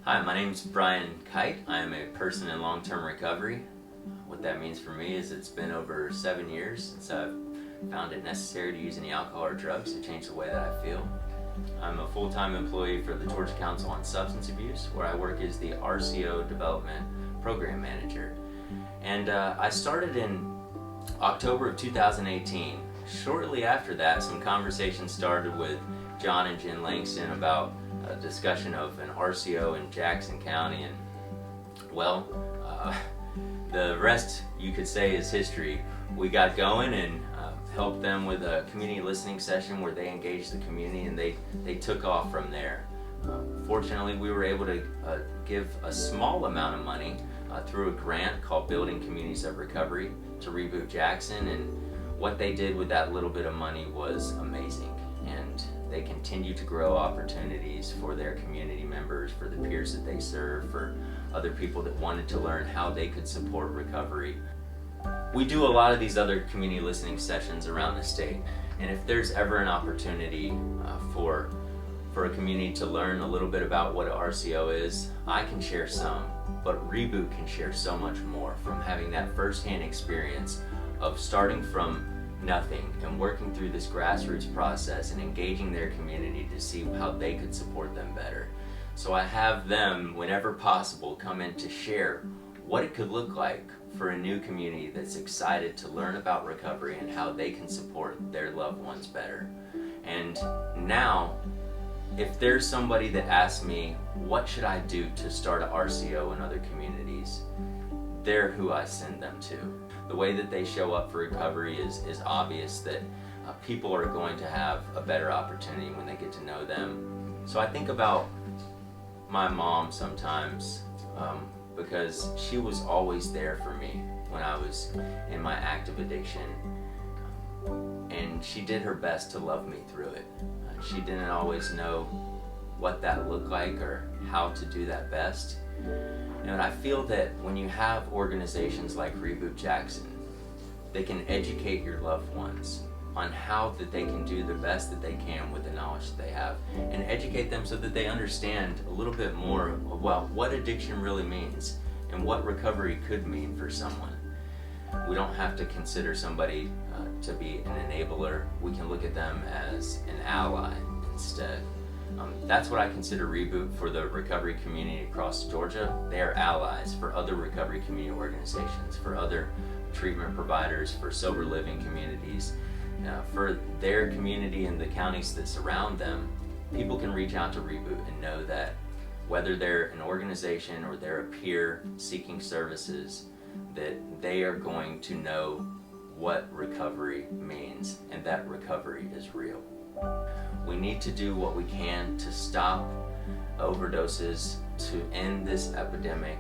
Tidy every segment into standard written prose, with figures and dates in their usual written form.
Hi, my name is Brian Kite. I am a person in long-term recovery. What that means for me is it's been over 7 years since I've found it necessary to use any alcohol or drugs to change the way that I feel. I'm a full-time employee for the Georgia Council on Substance Abuse, where I work as the RCO Development Program Manager. And I started in October of 2018. Shortly after that, some conversations started with John and Jen Langston about a discussion of an RCO in Jackson County, and well, the rest you could say is history. We got going and helped them with a community listening session where they engaged the community, and they took off from there. Fortunately, we were able to give a small amount of money through a grant called Building Communities of Recovery to Reboot Jackson, and what they did with that little bit of money was amazing. And they continue to grow opportunities for their community members, for the peers that they serve, for other people that wanted to learn how they could support recovery. We do a lot of these other community listening sessions around the state, and if there's ever an opportunity for a community to learn a little bit about what an RCO is, I can share some, but Reboot can share so much more from having that firsthand experience of starting from nothing and working through this grassroots process and engaging their community to see how they could support them better. So I have them, whenever possible, come in to share what it could look like for a new community that's excited to learn about recovery and how they can support their loved ones better. And now, if there's somebody that asks me, what should I do to start an RCO in other communities? They're who I send them to. The way that they show up for recovery is obvious that people are going to have a better opportunity when they get to know them. So I think about my mom sometimes because she was always there for me when I was in my active addiction, and she did her best to love me through it. She didn't always know what that looked like or how to do that best. And I feel that when you have organizations like Reboot Jackson, they can educate your loved ones on how that they can do the best that they can with the knowledge that they have, and educate them so that they understand a little bit more about what addiction really means and what recovery could mean for someone. We don't have to consider somebody to be an enabler. We can look at them as an ally instead. That's what I consider Reboot for the recovery community across Georgia. They are allies for other recovery community organizations, for other treatment providers, for sober living communities, for their community and the counties that surround them. People can reach out to Reboot and know that whether they're an organization or they're a peer seeking services, that they are going to know what recovery means and that recovery is real. We need to do what we can to stop overdoses, to end this epidemic,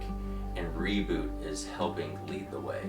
and Reboot is helping lead the way.